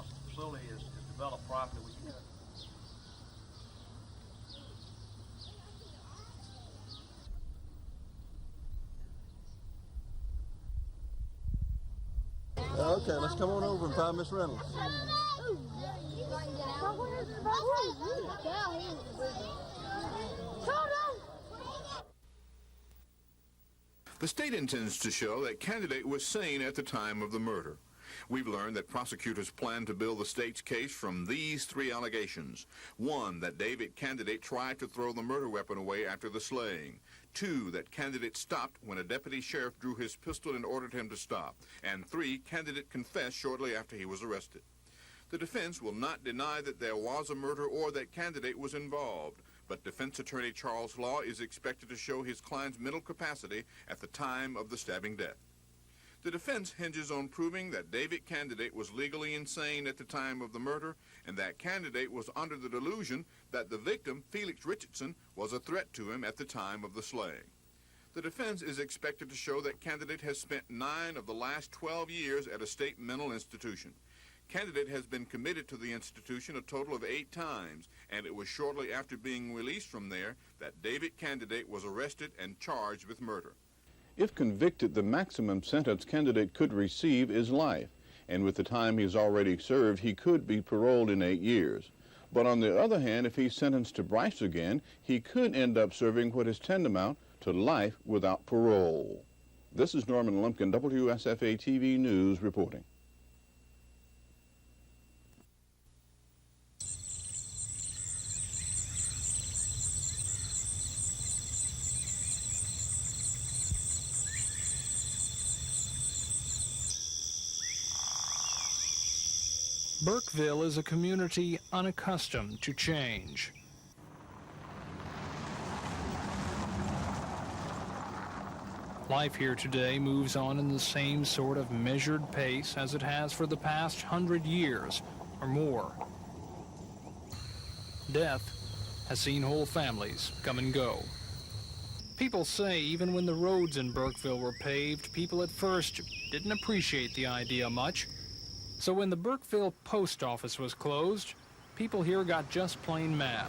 once the facility is developed properly, we can cut. Okay, let's come on over and find Miss Reynolds. The state intends to show that candidate was sane at the time of the murder. We've learned that prosecutors plan to build the state's case from these three allegations. One, that David Candidate tried to throw the murder weapon away after the slaying. Two, that Candidate stopped when a deputy sheriff drew his pistol and ordered him to stop. And three, Candidate confessed shortly after he was arrested. The defense will not deny that there was a murder or that Candidate was involved, but defense attorney Charles Law is expected to show his client's mental capacity at the time of the stabbing death. The defense hinges on proving that David Candidate was legally insane at the time of the murder and that Candidate was under the delusion that the victim, Felix Richardson, was a threat to him at the time of the slaying. The defense is expected to show that Candidate has spent 9 of the last 12 years at a state mental institution. Candidate has been committed to the institution a total of 8 times, and it was shortly after being released from there that David Candidate was arrested and charged with murder. If convicted, the maximum sentence Candidate could receive is life, and with the time he's already served, he could be paroled in 8 years. But on the other hand, if he's sentenced to Bryce again, he could end up serving what is tantamount to life without parole. This is Norman Lumpkin, WSFA TV News reporting. Burkeville is a community unaccustomed to change. Life here today moves on in the same sort of measured pace as it has for the past 100 years or more. Death has seen whole families come and go. People say even when the roads in Burkeville were paved, people at first didn't appreciate the idea much. So when the Burkeville post office was closed, people here got just plain mad.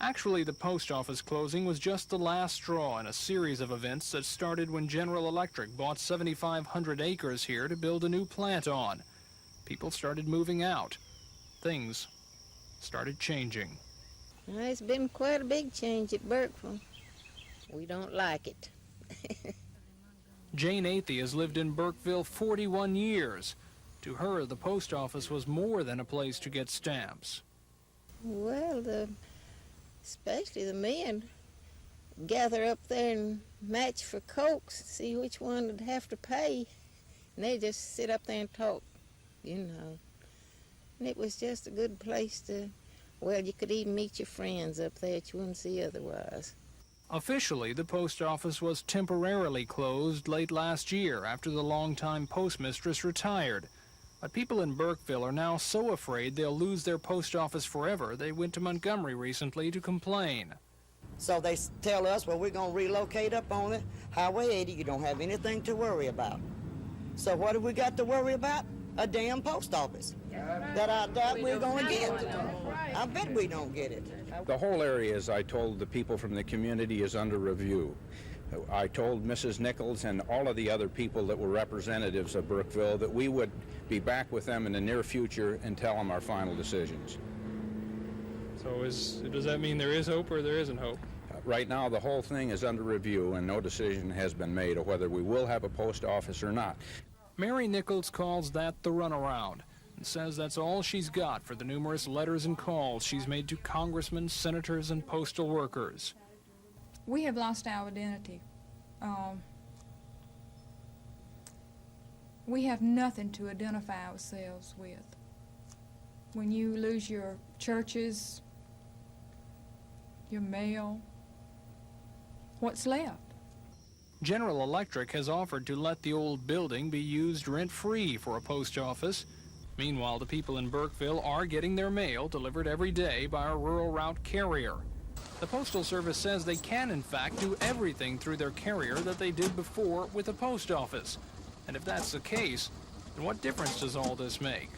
Actually, the post office closing was just the last straw in a series of events that started when General Electric bought 7,500 acres here to build a new plant on. People started moving out. Things started changing. Well, it's been quite a big change at Burkeville. We don't like it. Jane Athey has lived in Burkeville 41 years. To her, the post office was more than a place to get stamps. Well, especially the men gather up there and match for cokes, see which one would have to pay, and they just sit up there and talk, you know. And it was just a good place to, well, you could even meet your friends up there that you wouldn't see otherwise. Officially, the post office was temporarily closed late last year after the longtime postmistress retired. But people in Burkeville are now so afraid they'll lose their post office forever, they went to Montgomery recently to complain. So they tell us, well, we're going to relocate up on it. Highway 80, you don't have anything to worry about. So what have we got to worry about? A damn post office that I doubt we're going to get. I bet we don't get it. The whole area, as I told the people from the community, is under review. I told Mrs. Nichols and all of the other people that were representatives of Burkeville that we would be back with them in the near future and tell them our final decisions. So does that mean there is hope or there isn't hope? Right now, the whole thing is under review and no decision has been made of whether we will have a post office or not. Mary Nichols calls that the runaround and says that's all she's got for the numerous letters and calls she's made to congressmen, senators, and postal workers. We have lost our identity. We have nothing to identify ourselves with. When you lose your churches, your mail, what's left? General Electric has offered to let the old building be used rent-free for a post office. Meanwhile, the people in Burkeville are getting their mail delivered every day by a rural route carrier. The Postal Service says they can, in fact, do everything through their carrier that they did before with the post office. And if that's the case, And what difference does all this make?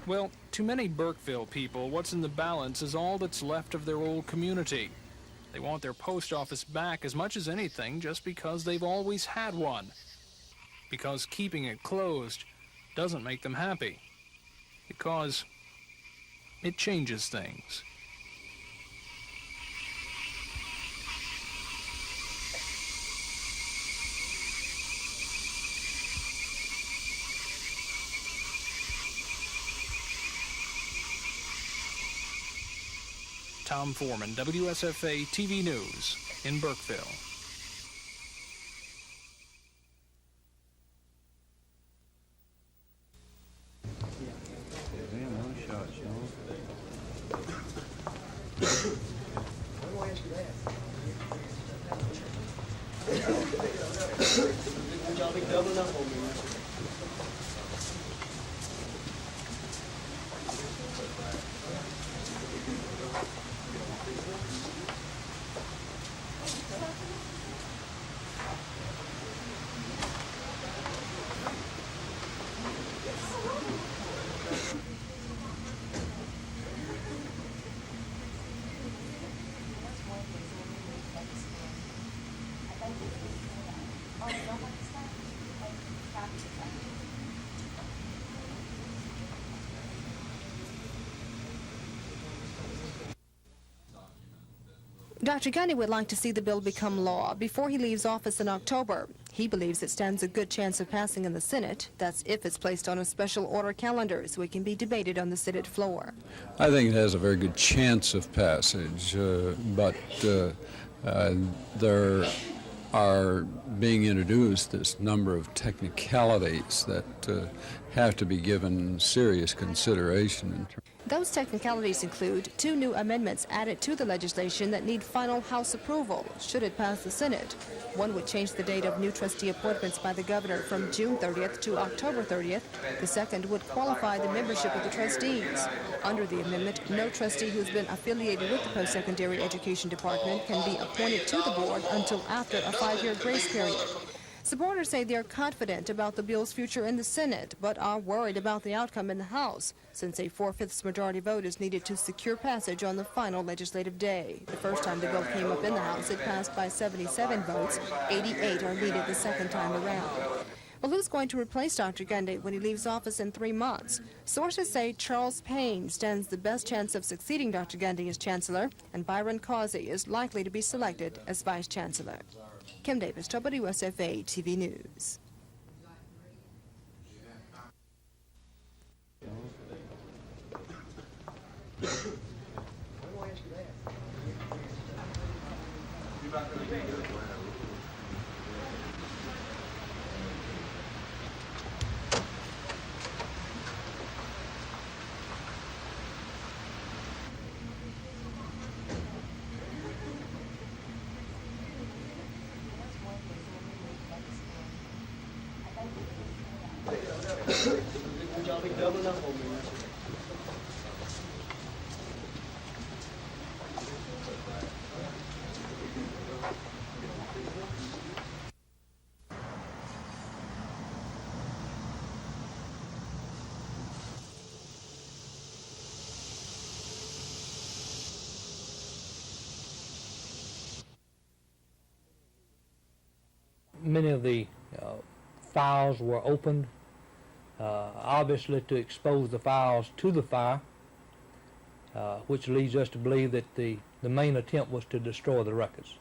Well, to many Burkeville people, what's in the balance is all that's left of their old community. They want their post office back as much as anything just because they've always had one. Because keeping it closed doesn't make them happy. Because it changes things. Tom Foreman, WSFA TV News in Burkeville. Dr. Gundy would like to see the bill become law before he leaves office in October. He believes it stands a good chance of passing in the Senate. That's if it's placed on a special order calendar so it can be debated on the Senate floor. I think it has a very good chance of passage, but there are being introduced this number of technicalities that have to be given serious consideration. Those technicalities include 2 new amendments added to the legislation that need final House approval, should it pass the Senate. One would change the date of new trustee appointments by the governor from June 30th to October 30th. The second would qualify the membership of the trustees. Under the amendment, no trustee who's been affiliated with the post-secondary education department can be appointed to the board until after a 5-year grace period. Supporters say they're confident about the bill's future in the Senate, but are worried about the outcome in the House, since a 4/5 majority vote is needed to secure passage on the final legislative day. The first time the bill came up in the House, it passed by 77 votes. 88 are needed the second time around. Well, who's going to replace Dr. Gundy when he leaves office in 3 months? Sources say Charles Payne stands the best chance of succeeding Dr. Gundy as chancellor, and Byron Causey is likely to be selected as vice chancellor. Kim Davis, WSFA TV News. Many of the files were opened, obviously to expose the files to the fire, which leads us to believe that the main attempt was to destroy the records.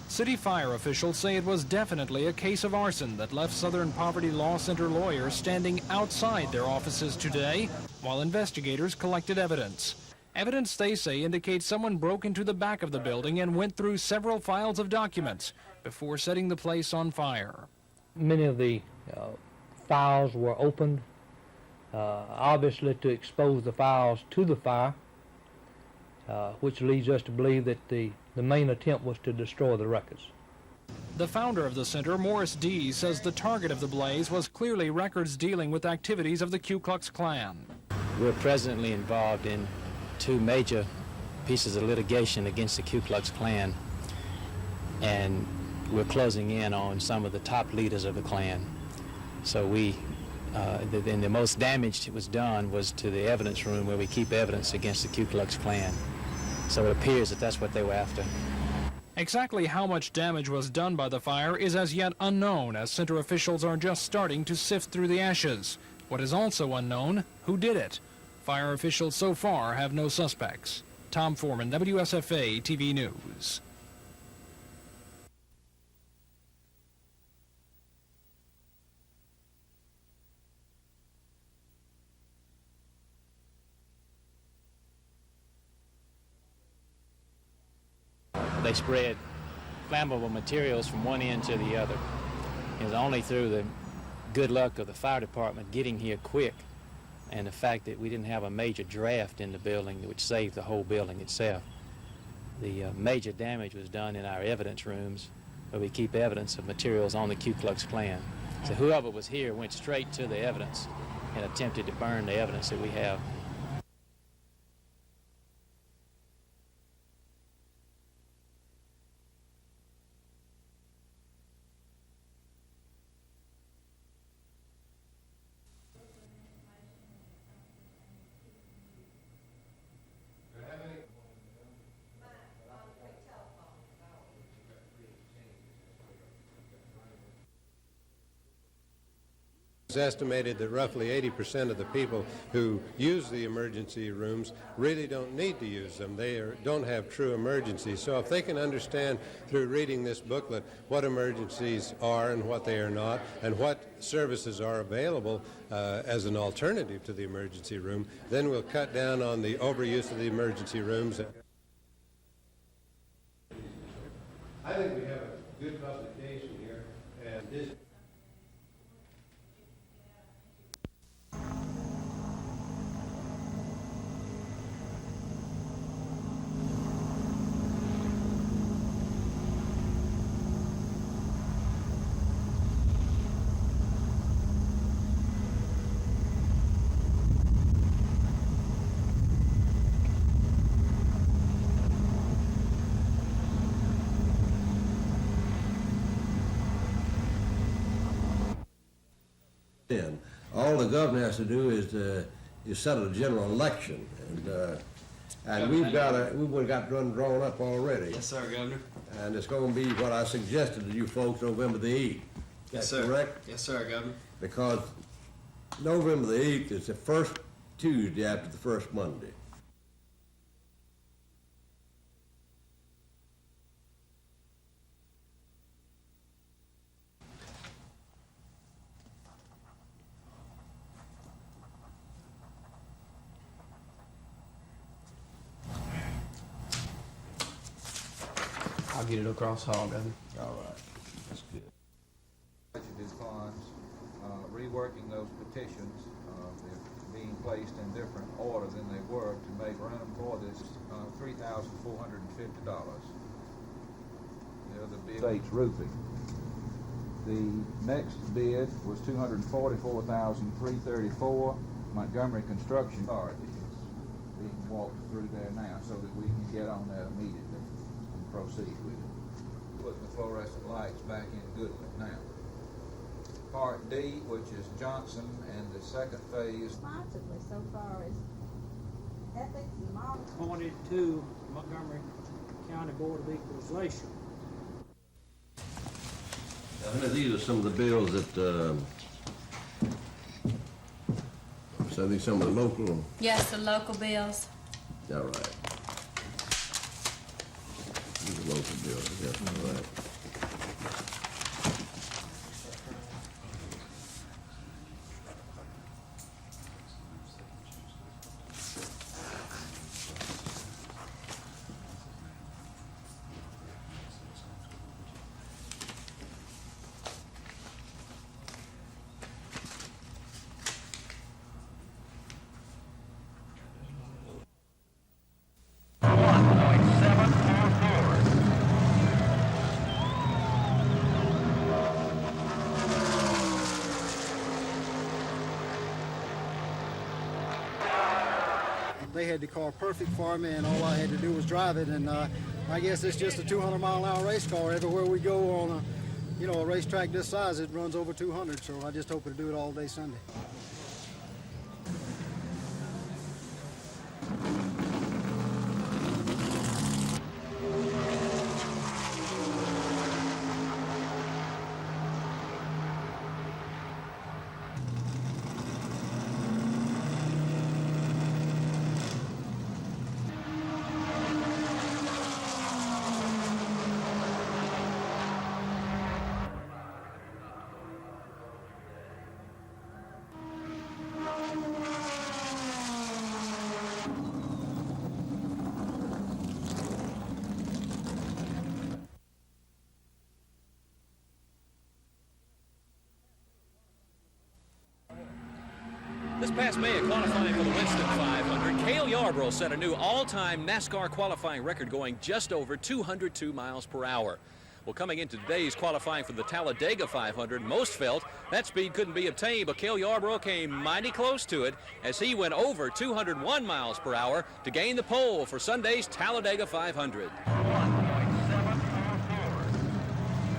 City fire officials say it was definitely a case of arson that left Southern Poverty Law Center lawyers standing outside their offices today while investigators collected evidence. Evidence, they say, indicates someone broke into the back of the building and went through several files of documents before setting the place on fire. Many of the files were opened, obviously to expose the files to the fire, which leads us to believe that the main attempt was to destroy the records. The founder of the center, Morris D., says the target of the blaze was clearly records dealing with activities of the Ku Klux Klan. We're presently involved in 2 major pieces of litigation against the Ku Klux Klan, and we're closing in on some of the top leaders of the Klan. So the most damage that was done was to the evidence room where we keep evidence against the Ku Klux Klan. So it appears that that's what they were after. Exactly how much damage was done by the fire is as yet unknown, as center officials are just starting to sift through the ashes. What is also unknown, who did it? Fire officials so far have no suspects. Tom Foreman, WSFA TV News. They spread flammable materials from one end to the other. It was only through the good luck of the fire department getting here quick and the fact that we didn't have a major draft in the building which saved the whole building itself. The major damage was done in our evidence rooms where we keep evidence of materials on the Ku Klux Klan. So whoever was here went straight to the evidence and attempted to burn the evidence that we have. It's estimated that roughly 80% of the people who use the emergency rooms really don't need to use them. They don't have true emergencies. So if they can understand through reading this booklet what emergencies are and what they are not, and what services are available as an alternative to the emergency room, then we'll cut down on the overuse of the emergency rooms. I think we have a good publication here, and this all the governor has to do is set a general election, and we've got one drawn up already. Yes, sir, Governor. And it's going to be what I suggested to you folks, November the 8th. Yes, That's sir. correct? Yes, sir, Governor. Because November the 8th is the first Tuesday after the first Monday. I'll get it across hall, Governor. All right. That's good. Budgeted funds, reworking those petitions, they're being placed in different order than they were to make room for this $3,450. They're the big States roofing. The next bid was $244,334. Montgomery Construction Authority is being walked through there now so that we can get on that immediately and proceed with it. Putting the fluorescent lights back in Goodland now. Part D, which is Johnson, and the second phase. Responsibly so far as ethics and all. Appointed to Montgomery County Board of Equalization. These are some of the bills that, so these some of the local. Yes, the local bills. All right. These are local bills, yes, all right. They had the car perfect for me, and all I had to do was drive it. And I guess it's just a 200-mile-an-hour race car. Everywhere we go on a racetrack this size, it runs over 200. So I just hope to do it all day Sunday. This past May, at qualifying for the Winston 500, Cale Yarborough set a new all-time NASCAR qualifying record going just over 202 miles per hour. Well, coming into today's qualifying for the Talladega 500, most felt that speed couldn't be obtained, but Cale Yarborough came mighty close to it as he went over 201 miles per hour to gain the pole for Sunday's Talladega 500.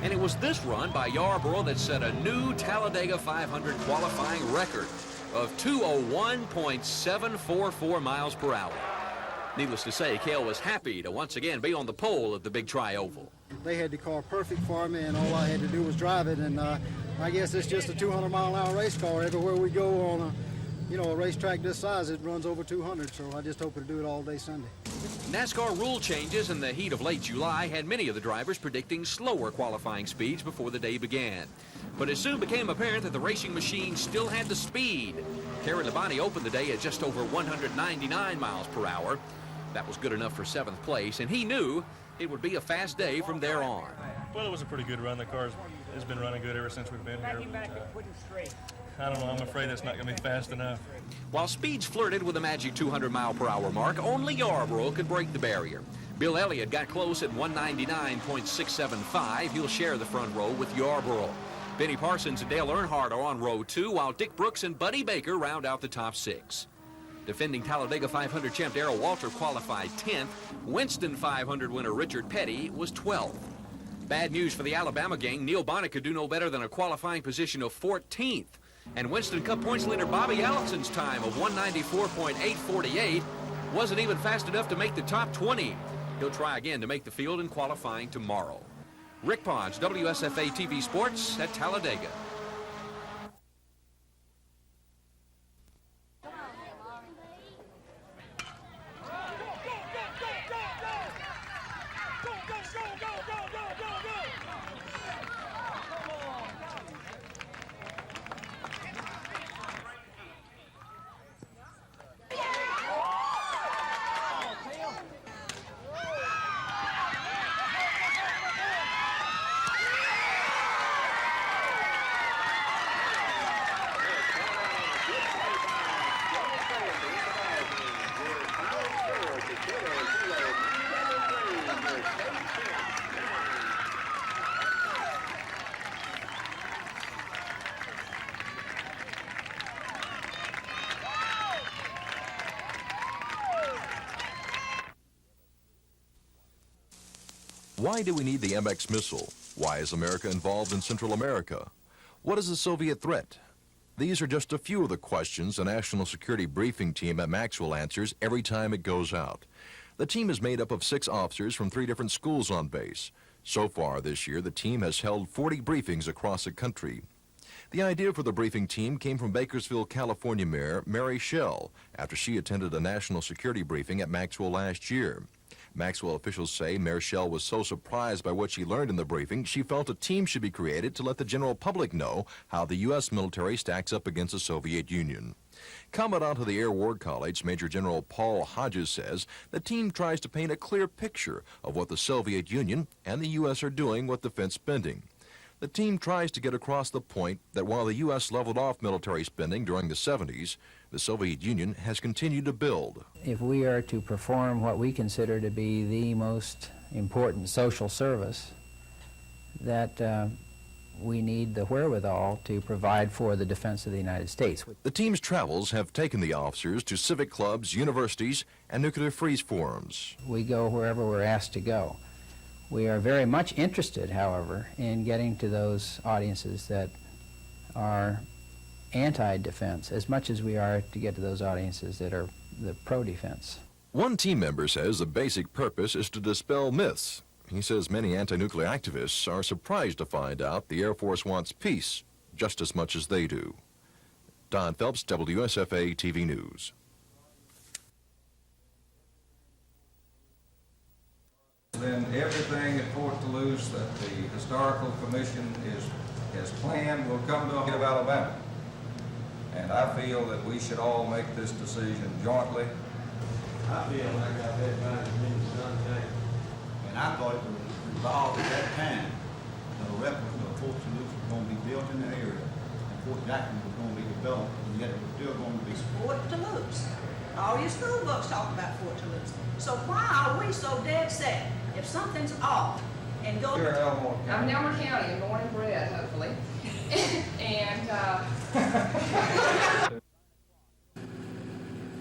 And it was this run by Yarborough that set a new Talladega 500 qualifying record of 201.744 miles per hour. Needless to say, Cale was happy to once again be on the pole at the big tri-oval. They had the car perfect for me, and all I had to do was drive it. And I guess it's just a 200-mile-an-hour race car. Everywhere we go on a racetrack this size, it runs over 200. So I just hope to do it all day Sunday. NASCAR rule changes in the heat of late July had many of the drivers predicting slower qualifying speeds before the day began. But it soon became apparent that the racing machine still had the speed. Terry Labonte opened the day at just over 199 miles per hour. That was good enough for 7th place, and he knew it would be a fast day from there on. Well, it was a pretty good run. The car has been running good ever since we've been here. I don't know. I'm afraid it's not going to be fast enough. While speeds flirted with the magic 200-mile-per-hour mark, only Yarborough could break the barrier. Bill Elliott got close at 199.675. He'll share the front row with Yarborough. Benny Parsons and Dale Earnhardt are on row 2, while Dick Brooks and Buddy Baker round out the top 6. Defending Talladega 500 champ Darrell Walter qualified 10th. Winston 500 winner Richard Petty was 12th. Bad news for the Alabama gang. Neil Bonnet could do no better than a qualifying position of 14th. And Winston Cup points leader Bobby Allison's time of 194.848 wasn't even fast enough to make the top 20. He'll try again to make the field in qualifying tomorrow. Rick Ponds, WSFA TV Sports at Talladega. Why do we need the MX missile? Why is America involved in Central America? What is the Soviet threat? These are just a few of the questions the National Security Briefing Team at Maxwell answers every time it goes out. The team is made up of 6 officers from 3 different schools on base. So far this year, the team has held 40 briefings across the country. The idea for the briefing team came from Bakersfield, California Mayor Mary Schell after she attended a national security briefing at Maxwell last year. Maxwell officials say Mayor Schell was so surprised by what she learned in the briefing, she felt a team should be created to let the general public know how the U.S. military stacks up against the Soviet Union. Commandant of the Air War College, Major General Paul Hodges says the team tries to paint a clear picture of what the Soviet Union and the U.S. are doing with defense spending. The team tries to get across the point that while the U.S. leveled off military spending during the 70s, the Soviet Union has continued to build. If we are to perform what we consider to be the most important social service, that we need the wherewithal to provide for the defense of the United States. The team's travels have taken the officers to civic clubs, universities, and nuclear freeze forums. We go wherever we're asked to go. We are very much interested, however, in getting to those audiences that are anti-defense as much as we are to get to those audiences that are the pro-defense. One team member says the basic purpose is to dispel myths. He says many anti-nuclear activists are surprised to find out the Air Force wants peace just as much as they do. Don Phelps, WSFA TV News. Then everything at Fort Toulouse that the Historical Commission has planned will come to of Alabama. And I feel that we should all make this decision jointly. I feel like I've had mine in the sunshine. And I thought it was resolved at that time that a replica of Fort Toulouse was going to be built in the area and Fort Jackson was going to be developed, and yet it was still going to be Fort Toulouse. All your school books talk about Fort Toulouse. So why are we so dead set if something's off and go? Here in Elmore County. I'm in Elmore County and born and bred, hopefully.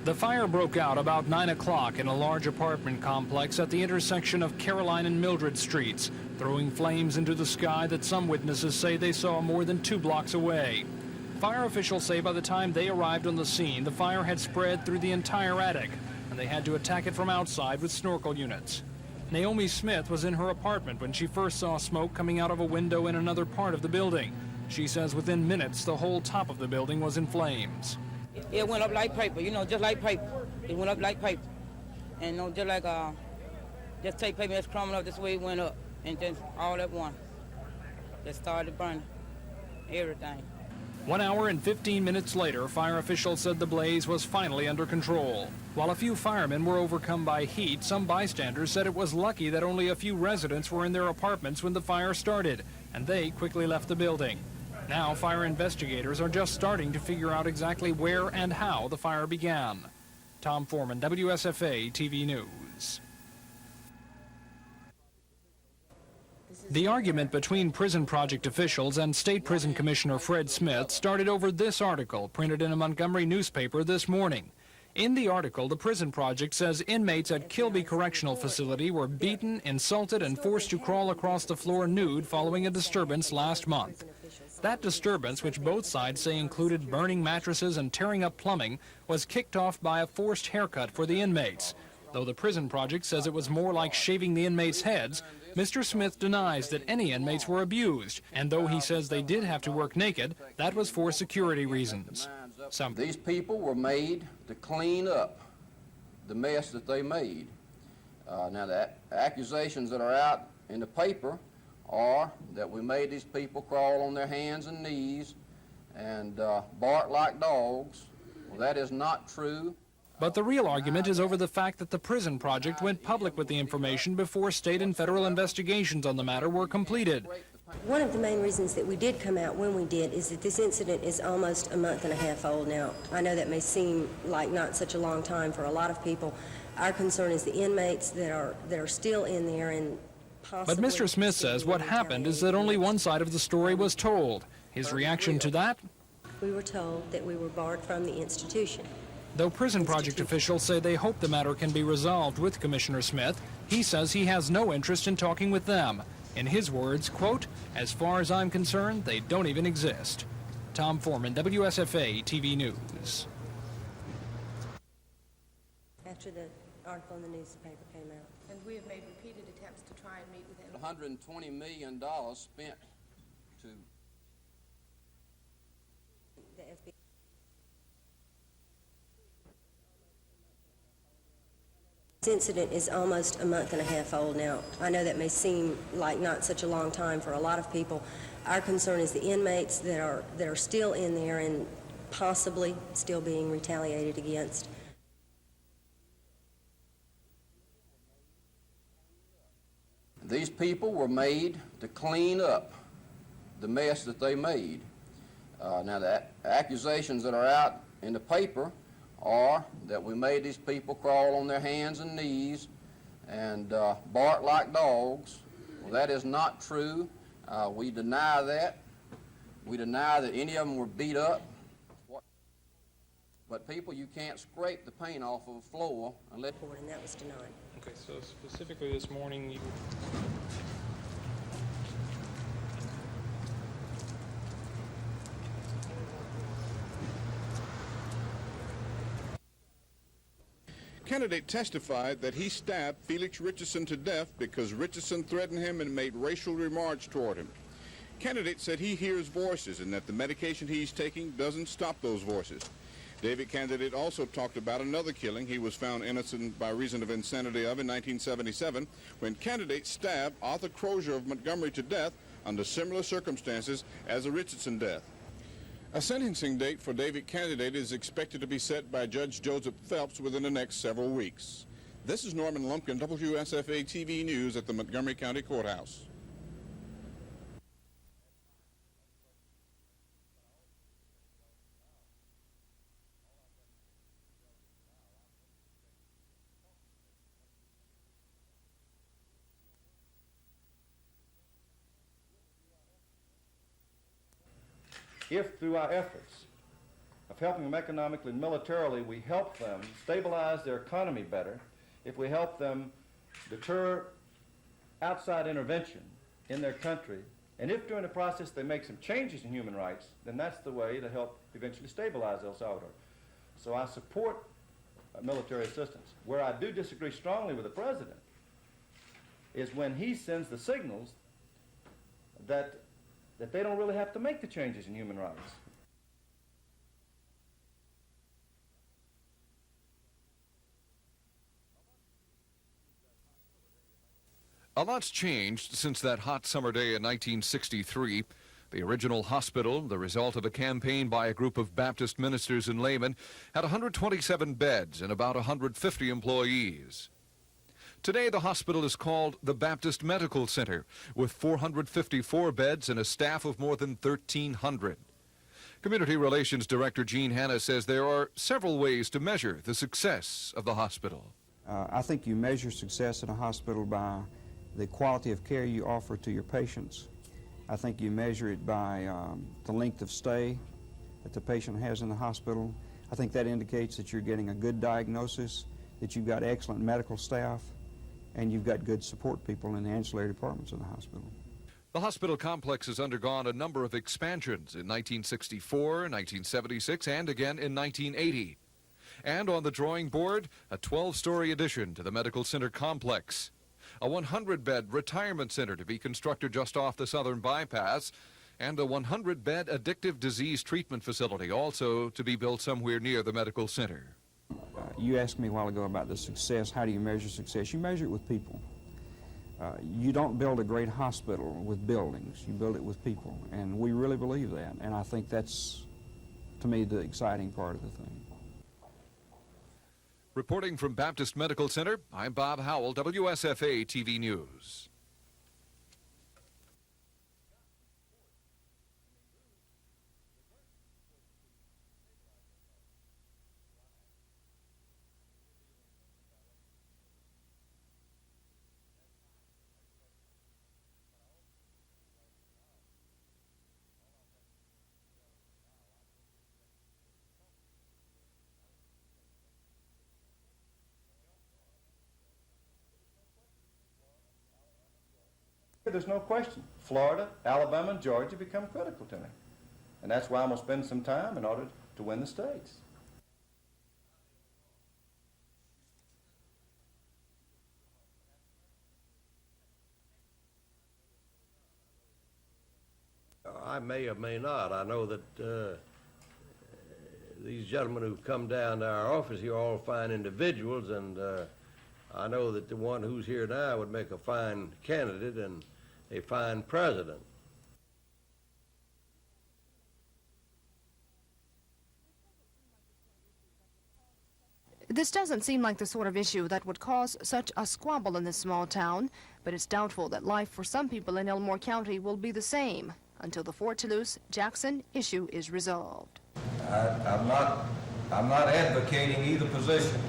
The fire broke out about 9 o'clock in a large apartment complex at the intersection of Caroline and Mildred Streets, throwing flames into the sky that some witnesses say they saw more than 2 blocks away. Fire officials say by the time they arrived on the scene, the fire had spread through the entire attic, and they had to attack it from outside with snorkel units. Naomi Smith was in her apartment when she first saw smoke coming out of a window in another part of the building. She says within minutes, the whole top of the building was in flames. It went up like paper, just like paper. It went up like paper. And just like, just take paper that's crumbling up, this way it went up. And just all at once. Just started burning. Everything. 1 hour and 15 minutes later, fire officials said the blaze was finally under control. While a few firemen were overcome by heat, some bystanders said it was lucky that only a few residents were in their apartments when the fire started, and they quickly left the building. Now, fire investigators are just starting to figure out exactly where and how the fire began. Tom Foreman, WSFA TV News. The argument between prison project officials and State Prison Commissioner Fred Smith started over this article printed in a Montgomery newspaper this morning. In the article, the prison project says inmates at Kilby Correctional Facility were beaten, insulted, and forced to crawl across the floor nude following a disturbance last month. That disturbance, which both sides say included burning mattresses and tearing up plumbing, was kicked off by a forced haircut for the inmates. Though the prison project says it was more like shaving the inmates' heads, Mr. Smith denies that any inmates were abused, and though he says they did have to work naked, that was for security reasons. These people were made to clean up the mess that they made. Now, the accusations that are out in the paper are that we made these people crawl on their hands and knees and bark like dogs. Well, that is not true. But the real argument is over the fact that the prison project went public with the information before state and federal investigations on the matter were completed. One of the main reasons that we did come out when we did is that this incident is almost a month and a half old now. I know that may seem like not such a long time for a lot of people. Our concern is the inmates that are still in there and possibly... But Mr. Smith says what happened is that only one side of the story was told. His reaction to that? We were told that we were barred from the institution. Though prison project officials say they hope the matter can be resolved with Commissioner Smith, he says he has no interest in talking with them. In his words, quote, "As far as I'm concerned, they don't even exist." Tom Foreman, WSFA TV News. After the article in the newspaper came out. And we have made repeated attempts to try and meet with him. $120 million spent to... The FBI. This incident is almost a month and a half old now. I know that may seem like not such a long time for a lot of people. Our concern is the inmates that are still in there and possibly still being retaliated against. These people were made to clean up the mess that they made. Now, the accusations that are out in the paper are that we made these people crawl on their hands and knees and bark like dogs. Well, that is not true. We deny that. We deny that any of them were beat up. But people, you can't scrape the paint off of a floor unless... And that was denied. Okay, so specifically this morning, you... Candidate testified that he stabbed Felix Richardson to death because Richardson threatened him and made racial remarks toward him. Candidate said he hears voices and that the medication he's taking doesn't stop those voices. David Candidate also talked about another killing he was found innocent by reason of insanity of in 1977 when Candidate stabbed Arthur Crozier of Montgomery to death under similar circumstances as the Richardson death. A sentencing date for David Candidate is expected to be set by Judge Joseph Phelps within the next several weeks. This is Norman Lumpkin, WSFA TV News at the Montgomery County Courthouse. If through our efforts of helping them economically and militarily, we help them stabilize their economy better, if we help them deter outside intervention in their country, and if during the process they make some changes in human rights, then that's the way to help eventually stabilize El Salvador. So I support military assistance. Where I do disagree strongly with the president is when he sends the signals that they don't really have to make the changes in human rights. A lot's changed since that hot summer day in 1963. The original hospital, the result of a campaign by a group of Baptist ministers and laymen, had 127 beds and about 150 employees. Today, the hospital is called the Baptist Medical Center, with 454 beds and a staff of more than 1,300. Community Relations Director Gene Hanna says there are several ways to measure the success of the hospital. I think you measure success in a hospital by the quality of care you offer to your patients. I think you measure it by the length of stay that the patient has in the hospital. I think that indicates that you're getting a good diagnosis, that you've got excellent medical staff, and you've got good support people in the ancillary departments of the hospital. The hospital complex has undergone a number of expansions in 1964, 1976, and again in 1980. And on the drawing board, a 12-story addition to the medical center complex, a 100-bed retirement center to be constructed just off the southern bypass, and a 100-bed addictive disease treatment facility also to be built somewhere near the medical center. You asked me a while ago about the success. How do you measure success? You measure it with people. You don't build a great hospital with buildings. You build it with people, and we really believe that, and I think that's, to me, the exciting part of the thing. Reporting from Baptist Medical Center, I'm Bob Howell, WSFA TV News. There's no question. Florida, Alabama, and Georgia become critical to me. And that's why I'm going to spend some time in order to win the states. I may or may not. I know that these gentlemen who've come down to our office here are all fine individuals, and I know that the one who's here now would make a fine candidate and a fine president. This doesn't seem like the sort of issue that would cause such a squabble in this small town, but it's doubtful that life for some people in Elmore County will be the same until the Fort Toulouse-Jackson issue is resolved. I'm not advocating either position.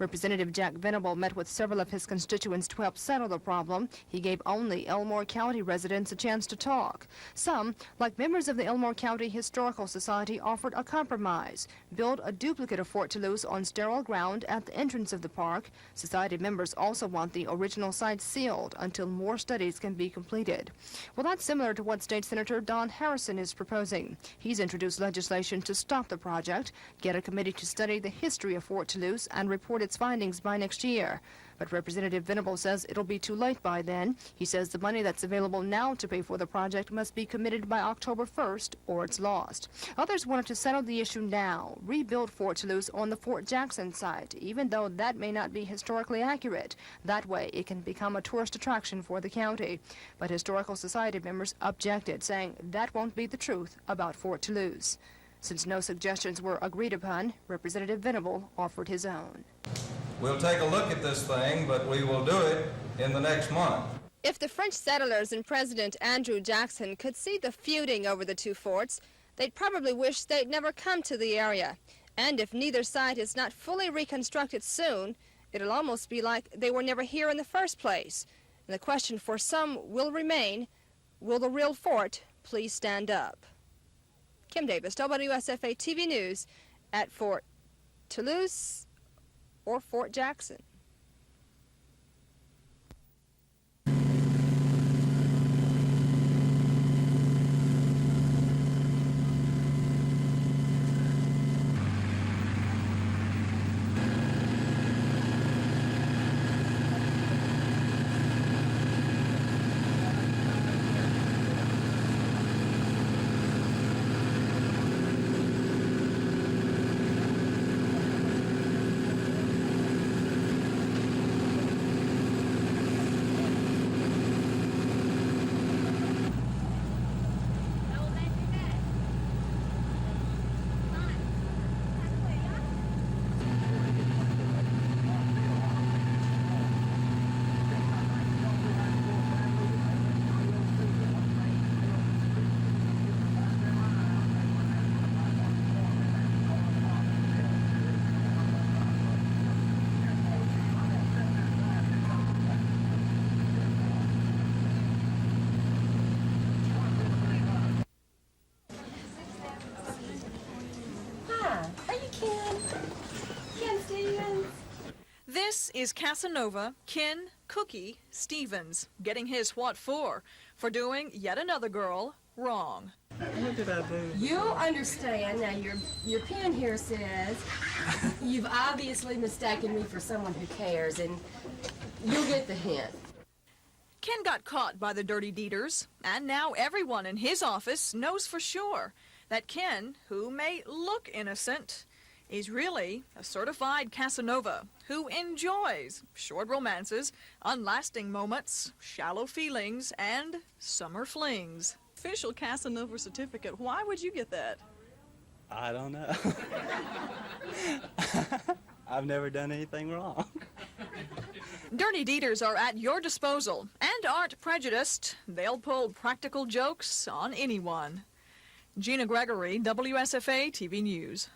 Representative Jack Venable met with several of his constituents to help settle the problem. He gave only Elmore County residents a chance to talk. Some, like members of the Elmore County Historical Society, offered a compromise: build a duplicate of Fort Toulouse on sterile ground at the entrance of the park. Society members also want the original site sealed until more studies can be completed. Well, that's similar to what State Senator Don Harrison is proposing. He's introduced legislation to stop the project, get a committee to study the history of Fort Toulouse, and report its findings by next year. But Representative Venable says it'll be too late by then. He says the money that's available now to pay for the project must be committed by October 1st or it's lost. Others wanted to settle the issue now, rebuild Fort Toulouse on the Fort Jackson site, even though that may not be historically accurate. That way it can become a tourist attraction for the county. But Historical Society members objected, saying that won't be the truth about Fort Toulouse. Since no suggestions were agreed upon, Representative Venable offered his own. We'll take a look at this thing, but we will do it in the next month. If the French settlers and President Andrew Jackson could see the feuding over the two forts, they'd probably wish they'd never come to the area. And if neither site is not fully reconstructed soon, it'll almost be like they were never here in the first place. And the question for some will remain, will the real fort please stand up? Kim Davis, WSFA TV News, at Fort Toulouse or Fort Jackson. This is Casanova Ken Cookie Stevens getting his what for doing yet another girl wrong. What did I do? You'll understand. Now, your pen here says, you've obviously mistaken me for someone who cares, and you'll get the hint. Ken got caught by the dirty deeders, and now everyone in his office knows for sure that Ken, who may look innocent, is really a certified Casanova who enjoys short romances, unlasting moments, shallow feelings, and summer flings. Official Casanova certificate. Why would you get that? I don't know. I've never done anything wrong. Dirty deeders are at your disposal and aren't prejudiced. They'll pull practical jokes on anyone. Gina Gregory, WSFA TV News.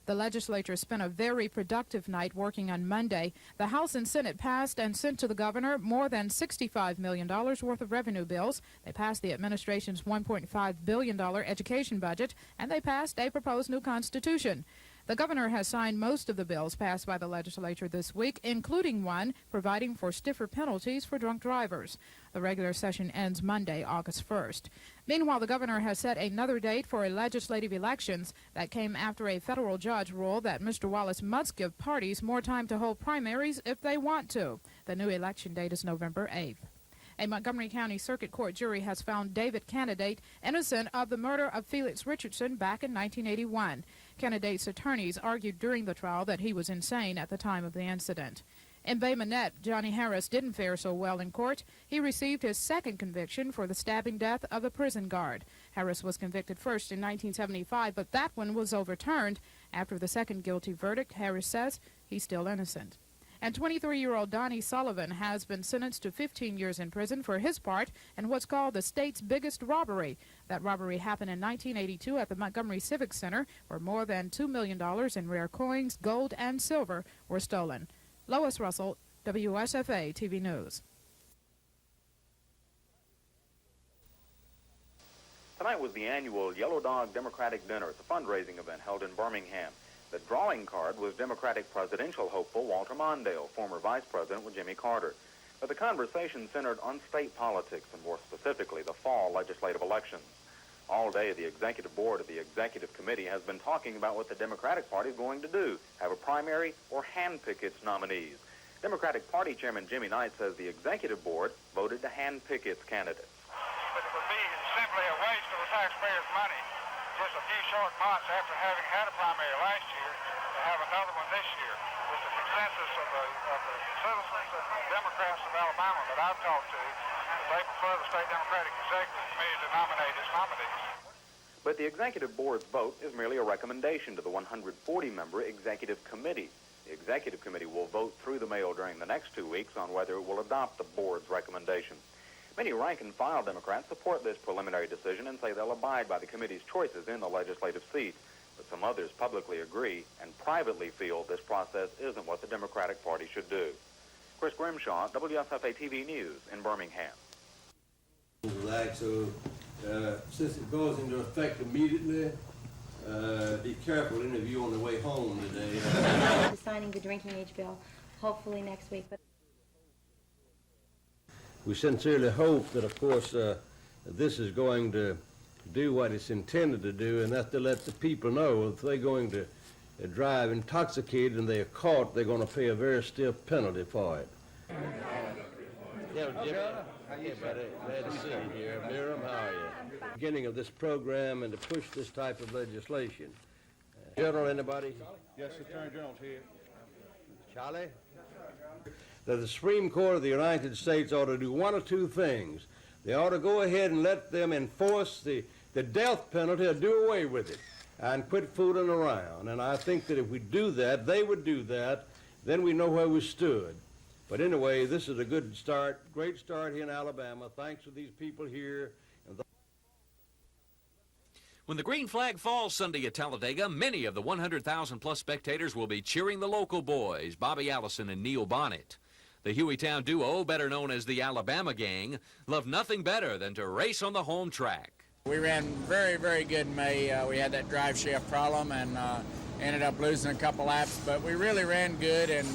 The legislature spent a very productive night working on Monday. The House and Senate passed and sent to the governor more than $65 million worth of revenue bills. They passed the administration's $1.5 billion education budget, and they passed a proposed new constitution. The governor has signed most of the bills passed by the legislature this week, including one providing for stiffer penalties for drunk drivers. The regular session ends Monday, August 1st. Meanwhile, the governor has set another date for legislative elections. That came after a federal judge ruled that Mr. Wallace must give parties more time to hold primaries if they want to. The new election date is November 8th. A Montgomery County Circuit Court jury has found David Candidate innocent of the murder of Felix Richardson back in 1981. Candidate's attorneys argued during the trial that he was insane at the time of the incident. In Bay Minette, Johnny Harris didn't fare so well in court. He received his second conviction for the stabbing death of a prison guard. Harris was convicted first in 1975, but that one was overturned. After the second guilty verdict, Harris says he's still innocent. And 23-year-old Donnie Sullivan has been sentenced to 15 years in prison for his part in what's called the state's biggest robbery. That robbery happened in 1982 at the Montgomery Civic Center, where more than $2 million in rare coins, gold, and silver were stolen. Lois Russell, WSFA TV News. Tonight was the annual Yellow Dog Democratic Dinner. It's a fundraising event held in Birmingham. The drawing card was Democratic presidential hopeful Walter Mondale, former vice president with Jimmy Carter. But the conversation centered on state politics and more specifically the fall legislative elections. All day, the executive board of the executive committee has been talking about what the Democratic Party is going to do, have a primary or handpick its nominees. Democratic Party Chairman Jimmy Knight says the executive board voted to handpick its candidates. But it would be simply a waste of the taxpayers' money just a few short months after having had a primary last year to have another one this year. With the consensus of the citizens and the Democrats of Alabama that I've talked to, that they prefer the State Democratic Executive Committee to nominate its nominees. But the executive board's vote is merely a recommendation to the 140-member executive committee. The executive committee will vote through the mail during the next 2 weeks on whether it will adopt the board's recommendation. Many rank-and-file Democrats support this preliminary decision and say they'll abide by the committee's choices in the legislative seat. But some others publicly agree and privately feel this process isn't what the Democratic Party should do. Chris Grimshaw, WSFA TV News in Birmingham. So, since it goes into effect immediately, be careful any of you on the way home today. Signing the drinking age bill, hopefully next week. But we sincerely hope that, of course, this is going to do what it's intended to do, and that's to let the people know if they're going to drive intoxicated and they're caught, they're going to pay a very stiff penalty for it. Yeah, Jimmy. Yeah, buddy. Glad to see you here. Miriam, how are you? Beginning of this program and to push this type of legislation. General, anybody? Yes, Attorney General's here. Charlie? That the Supreme Court of the United States ought to do one or two things. They ought to go ahead and let them enforce the death penalty or do away with it and quit fooling around. And I think that if we do that, they would do that, then we know where we stood. But anyway, this is a good start, great start here in Alabama. Thanks to these people here. When the green flag falls Sunday at Talladega, many of the 100,000-plus spectators will be cheering the local boys, Bobby Allison and Neil Bonnet. The Hueytown duo, better known as the Alabama Gang, love nothing better than to race on the home track. We ran very, very good in May. We had that drive shaft problem and ended up losing a couple laps, but we really ran good, and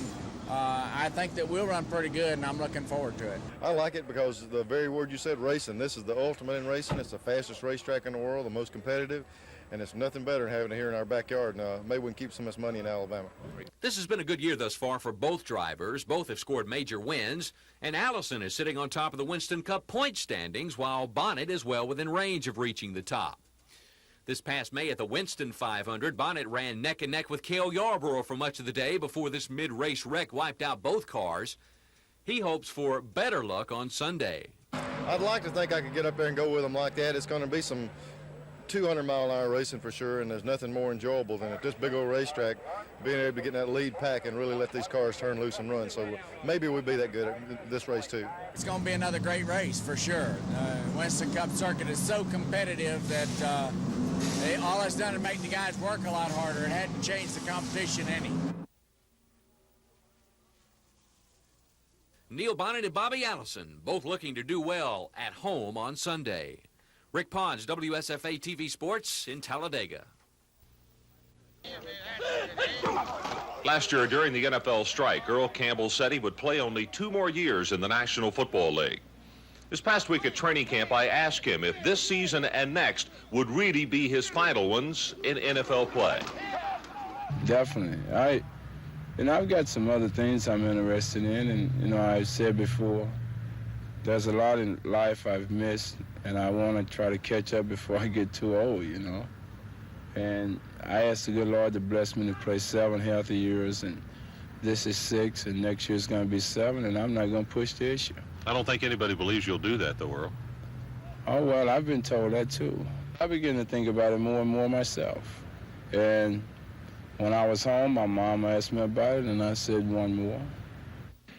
I think that we'll run pretty good, and I'm looking forward to it. I like it because the very word you said, racing, this is the ultimate in racing. It's the fastest racetrack in the world, the most competitive, and it's nothing better than having it here in our backyard, and maybe we can keep some of this money in Alabama. This has been a good year thus far for both drivers. Both have scored major wins, and Allison is sitting on top of the Winston Cup point standings, while Bonnet is well within range of reaching the top. This past May at the Winston 500, Bonnet ran neck and neck with Cale Yarborough for much of the day before this mid-race wreck wiped out both cars. He hopes for better luck on Sunday. I'd like to think I could get up there and go with them like that. It's going to be some 200-mile-an-hour racing for sure, and there's nothing more enjoyable than at this big old racetrack being able to get in that lead pack and really let these cars turn loose and run. So maybe we'll be that good at this race too. It's going to be another great race for sure. Winston Cup circuit is so competitive that all it's done is make the guys work a lot harder. It hadn't changed the competition any. Neil Bonnet and Bobby Allison both looking to do well at home on Sunday. Rick Pons, WSFA TV Sports in Talladega. Last year during the NFL strike, Earl Campbell said he would play only 2 more years in the National Football League. This past week at training camp, I asked him if this season and next would really be his final ones in NFL play. Definitely. I've got some other things I'm interested in, and, I said before, there's a lot in life I've missed, and I want to try to catch up before I get too old, And I asked the good Lord to bless me to play 7 healthy years, and this is 6, and next year's going to be 7, and I'm not going to push the issue. I don't think anybody believes you'll do that, though, Earl. Oh, well, I've been told that, too. I begin to think about it more and more myself. And when I was home, my mom asked me about it, and I said 1 more.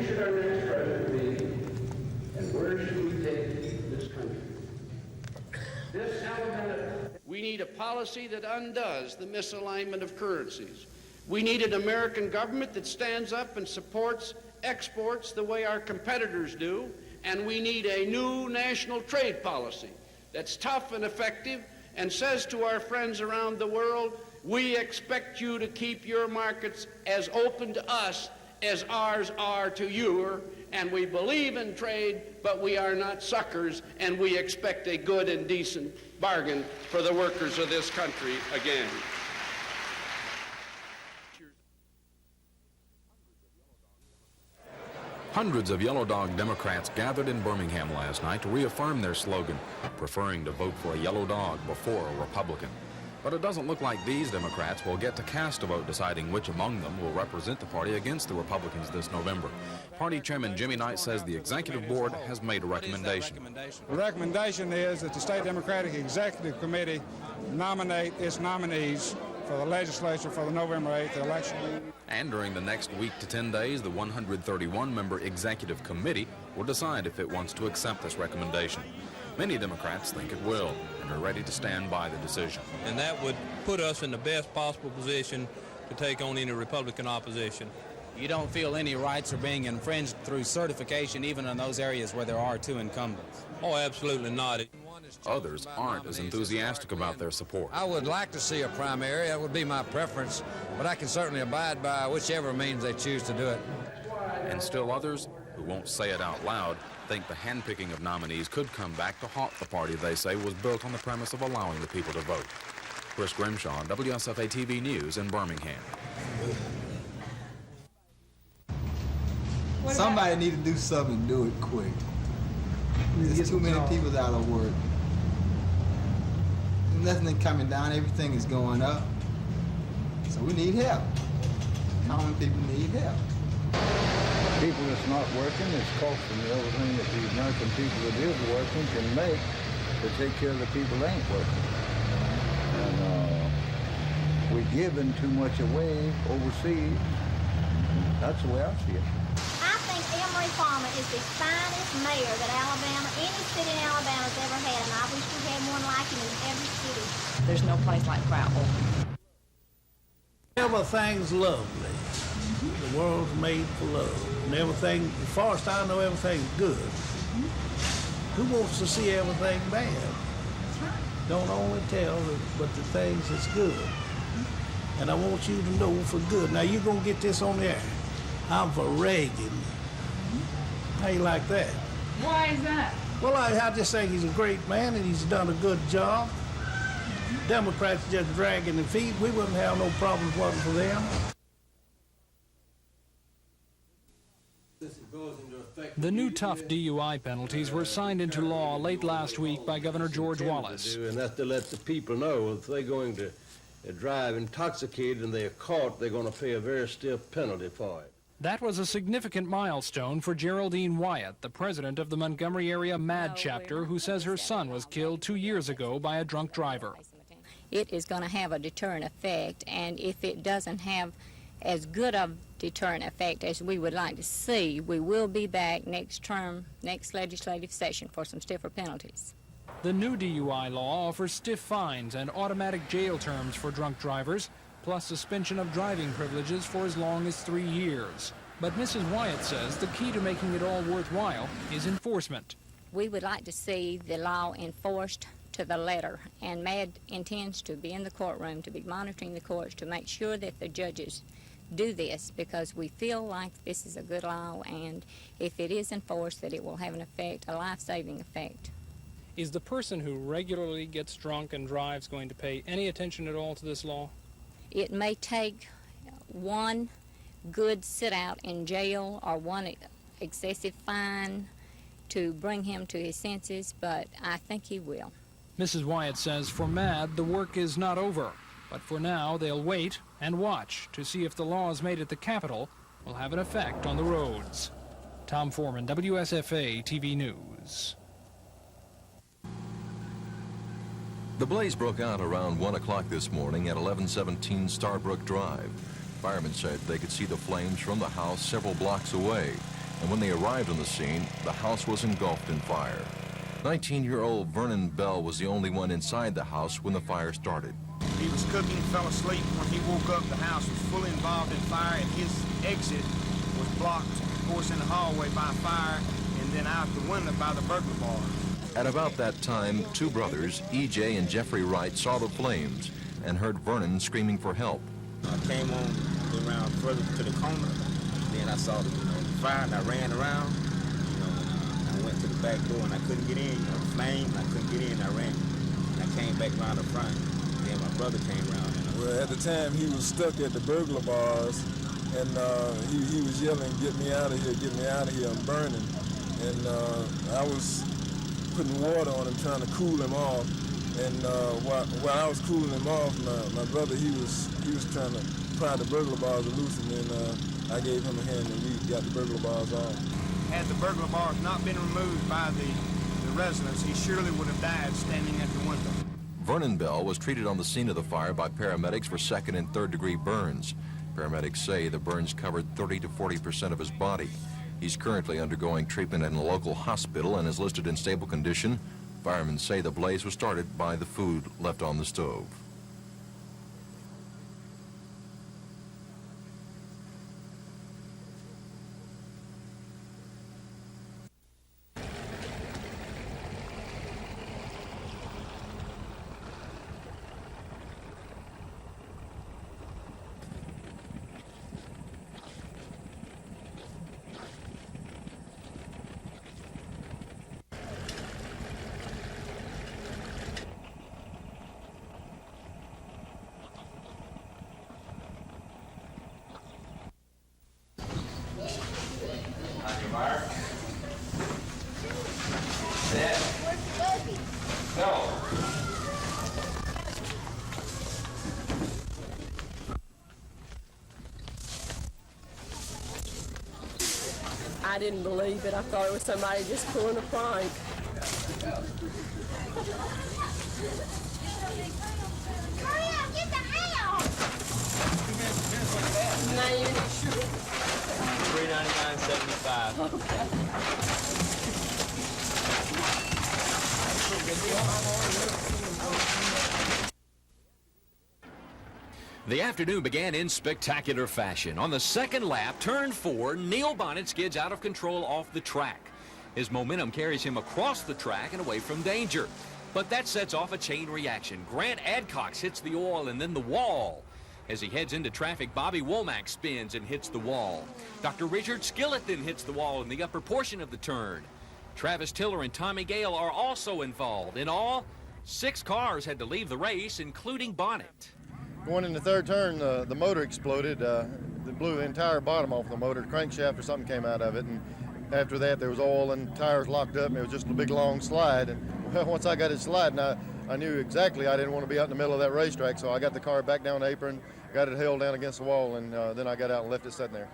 who should our next president be, and where should we take this country? This Alabama. We need a policy that undoes the misalignment of currencies. We need an American government that stands up and supports exports the way our competitors do, and we need a new national trade policy that's tough and effective and says to our friends around the world, we expect you to keep your markets as open to us as ours are to you, and we believe in trade, but we are not suckers, and we expect a good and decent bargain for the workers of this country again. Hundreds of Yellow Dog Democrats gathered in Birmingham last night to reaffirm their slogan, preferring to vote for a yellow dog before a Republican. But it doesn't look like these Democrats will get to cast a vote deciding which among them will represent the party against the Republicans this November. Party Chairman Jimmy Knight says the Executive Board has made a recommendation. The recommendation is that the State Democratic Executive Committee nominate its nominees for the legislature for the November 8th election. And during the next week to 10 days, the 131-member Executive Committee will decide if it wants to accept this recommendation. Many Democrats think it will and are ready to stand by the decision. And that would put us in the best possible position to take on any Republican opposition. You don't feel any rights are being infringed through certification, even in those areas where there are two incumbents? Oh, absolutely not. Others aren't as enthusiastic about their support. I would like to see a primary. That would be my preference, but I can certainly abide by whichever means they choose to do it. And still others, who won't say it out loud, think the handpicking of nominees could come back to haunt the party they say was built on the premise of allowing the people to vote. Chris Grimshaw, WSFA TV News in Birmingham. Somebody need to do something and do it quick. There's too many people out of work. There's nothing coming down, everything is going up. So we need help. Common people need help. People that's not working is costing everything that the American people that is working can make to take care of the people that ain't working. And we're giving too much away overseas. That's the way I see it. I think Emory Farmer is the finest mayor that any city in Alabama has ever had, and I wish we had one like him in every city. There's no place like Prattville. Everything's lovely. The world's made for love. And everything, as far as I know, everything's good. Who wants to see everything bad? Don't only tell, but the things that's good. And I want you to know for good. Now, you're going to get this on the air. I'm for Reagan. How you like that? Why is that? Well, I just think he's a great man and he's done a good job. Democrats just dragging their feet. We wouldn't have no problems wasn't for them. The new tough DUI penalties were signed into law late last week by Governor George Wallace. And that's to let the people know if they're going to drive intoxicated and they're caught, they're going to pay a very stiff penalty for it. That was a significant milestone for Geraldine Wyatt, the president of the Montgomery area MAD chapter, who says her son was killed 2 years ago by a drunk driver. It is going to have a deterrent effect, and if it doesn't have as good a deterrent effect as we would like to see, we will be back next term, next legislative session for some stiffer penalties. The new DUI law offers stiff fines and automatic jail terms for drunk drivers, plus suspension of driving privileges for as long as 3 years. But Mrs. Wyatt says the key to making it all worthwhile is enforcement. We would like to see the law enforced to the letter, and MAD intends to be in the courtroom, to be monitoring the courts, to make sure that the judges do this, because we feel like this is a good law, and if it is enforced, that it will have an effect, a life-saving effect. Is the person who regularly gets drunk and drives going to pay any attention at all to this law? It may take one good sit-out in jail or one excessive fine to bring him to his senses, but I think he will. Mrs. Wyatt says for MAD, the work is not over, but for now they'll wait and watch to see if the laws made at the Capitol will have an effect on the roads. Tom Foreman, WSFA TV News. The blaze broke out around 1 o'clock this morning at 1117 Starbrook Drive. Firemen said they could see the flames from the house several blocks away. and when they arrived on the scene, the house was engulfed in fire. 19-year-old Vernon Bell was the only one inside the house when the fire started. He was cooking, fell asleep. When he woke up, the house was fully involved in fire, and his exit was blocked, of course, in the hallway by fire, and then out the window by the burglar bars. At about that time, two brothers, E.J. and Jeffrey Wright, saw the flames and heard Vernon screaming for help. I came on around further to the corner, then I saw the fire, and I ran around. I went to the back door, and I couldn't get in. The flame, I couldn't get in. I ran, and I came back around the front. Then my brother came around. Well, at the time, he was stuck at the burglar bars, and he was yelling, "Get me out of here, get me out of here, I'm burning." And I was putting water on him, trying to cool him off. And while I was cooling him off, my brother, he was trying to pry the burglar bars loose, and then I gave him a hand, and we got the burglar bars off. Had the burglar bars not been removed by the residents, he surely would have died standing at the window. Vernon Bell was treated on the scene of the fire by paramedics for second and third degree burns. Paramedics say the burns covered 30 to 40% of his body. He's currently undergoing treatment in a local hospital and is listed in stable condition. Firemen say the blaze was started by the food left on the stove. I didn't believe it. I thought it was somebody just pulling a prank. Hurry up, get the out! The afternoon began in spectacular fashion. On the second lap, turn 4, Neil Bonnet skids out of control off the track. His momentum carries him across the track and away from danger. But that sets off a chain reaction. Grant Adcox hits the oil and then the wall. As he heads into traffic, Bobby Womack spins and hits the wall. Dr. Richard Skillett then hits the wall in the upper portion of the turn. Travis Tiller and Tommy Gale are also involved. In all, 6 cars had to leave the race, including Bonnet. Going in the third turn, the motor exploded. It blew the entire bottom off the motor. The crankshaft or something came out of it. And after that, there was oil and tires locked up, and it was just a big, long slide. And well, once I got it sliding, I knew exactly I didn't want to be out in the middle of that racetrack, so I got the car back down the apron, got it held down against the wall, and then I got out and left it sitting there.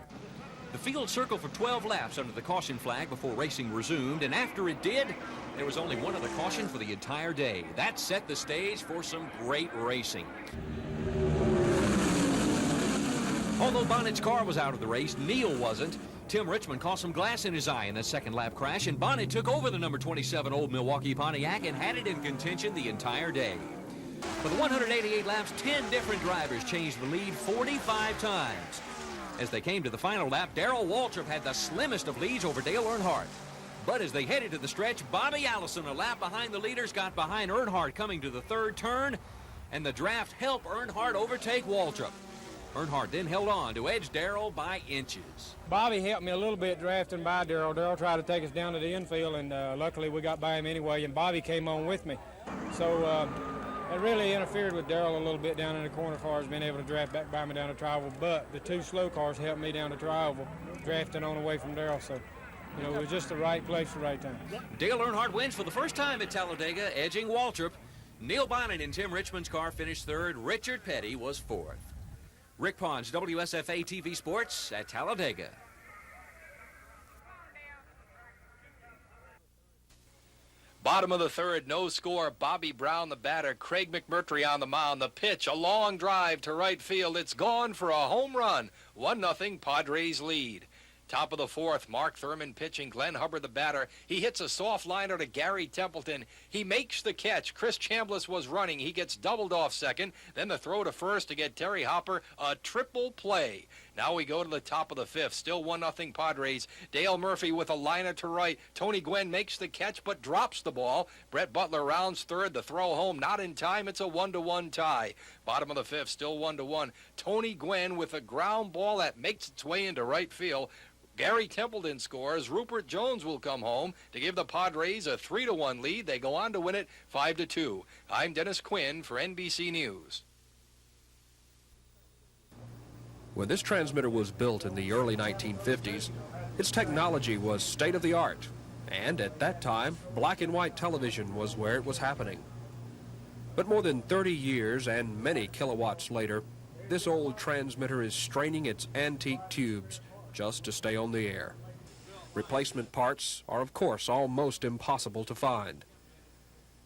The field circled for 12 laps under the caution flag before racing resumed, and after it did, there was only one other caution for the entire day. That set the stage for some great racing. Although Bonnet's car was out of the race, Neil wasn't. Tim Richmond caught some glass in his eye in that second lap crash, and Bonnet took over the number 27 Old Milwaukee Pontiac and had it in contention the entire day. For the 188 laps, 10 different drivers changed the lead 45 times. As they came to the final lap, Darrell Waltrip had the slimmest of leads over Dale Earnhardt. But as they headed to the stretch, Bobby Allison, a lap behind the leaders, got behind Earnhardt coming to the third turn, and the draft helped Earnhardt overtake Waltrip. Earnhardt then held on to edge Darrell by inches. Bobby helped me a little bit drafting by Darrell. Darrell tried to take us down to the infield, and luckily we got by him anyway, and Bobby came on with me. So it really interfered with Darrell a little bit down in the corner as far as being able to draft back by me down the tri-oval, but the 2 slow cars helped me down the tri-oval, drafting on away from Darrell. So, you know, it was just the right place, the right time. Dale Earnhardt wins for the first time at Talladega, edging Waltrip. Neil Bonnet in Tim Richmond's car finished third. Richard Petty was fourth. Rick Pons, WSFA TV Sports at Talladega. Bottom of the third, no score. Bobby Brown, the batter. Craig McMurtry on the mound. The pitch, a long drive to right field. It's gone for a home run. 1-0 Padres lead. Top of the fourth, Mark Thurman pitching, Glenn Hubbard the batter. He hits a soft liner to Gary Templeton. He makes the catch. Chris Chambliss was running. He gets doubled off second. Then the throw to first to get Terry Hopper, a triple play. Now we go to the top of the fifth. Still 1-0 Padres. Dale Murphy with a liner to right. Tony Gwynn makes the catch but drops the ball. Brett Butler rounds third. The throw home not in time. It's a 1-1 tie. Bottom of the fifth, still 1-1. Tony Gwynn with a ground ball that makes its way into right field. Gary Templeton scores. Rupert Jones will come home to give the Padres a 3-1 lead. They go on to win it 5-2. I'm Dennis Quinn for NBC News. When this transmitter was built in the early 1950s, its technology was state-of-the-art, and at that time, black and white television was where it was happening. But more than 30 years and many kilowatts later, this old transmitter is straining its antique tubes just to stay on the air. Replacement parts are, of course, almost impossible to find.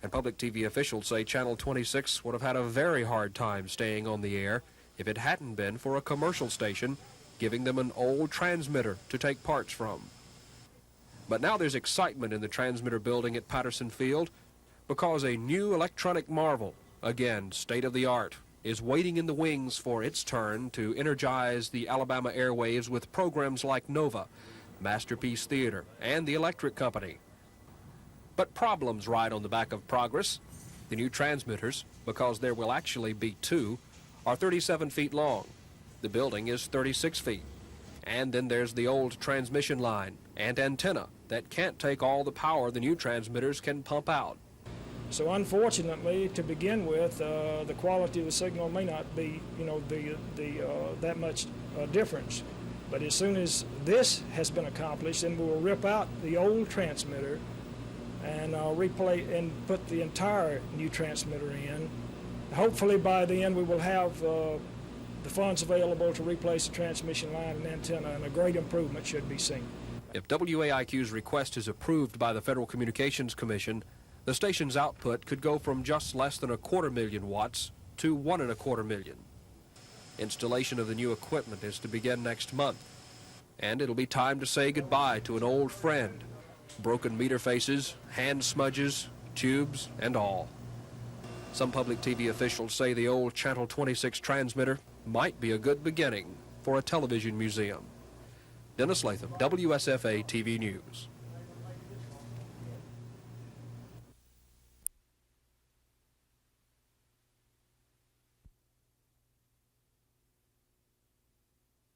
And public TV officials say Channel 26 would have had a very hard time staying on the air if it hadn't been for a commercial station giving them an old transmitter to take parts from. But now there's excitement in the transmitter building at Patterson Field because a new electronic marvel, again state-of-the-art, is waiting in the wings for its turn to energize the Alabama airwaves with programs like Nova, Masterpiece Theater, and the Electric Company. But problems ride on the back of progress. The new transmitters, because there will actually be two, are 37 feet long. The building is 36 feet. And then there's the old transmission line and antenna that can't take all the power the new transmitters can pump out. So unfortunately, to begin with, the quality of the signal may not be, that much difference. But as soon as this has been accomplished, then we'll rip out the old transmitter and put the entire new transmitter in. Hopefully by then we will have the funds available to replace the transmission line and antenna, and a great improvement should be seen. If WAIQ's request is approved by the Federal Communications Commission, the station's output could go from just less than 250,000 watts to 1.25 million. Installation of the new equipment is to begin next month, and it'll be time to say goodbye to an old friend. Broken meter faces, hand smudges, tubes, and all. Some public TV officials say the old Channel 26 transmitter might be a good beginning for a television museum. Dennis Latham, WSFA TV News.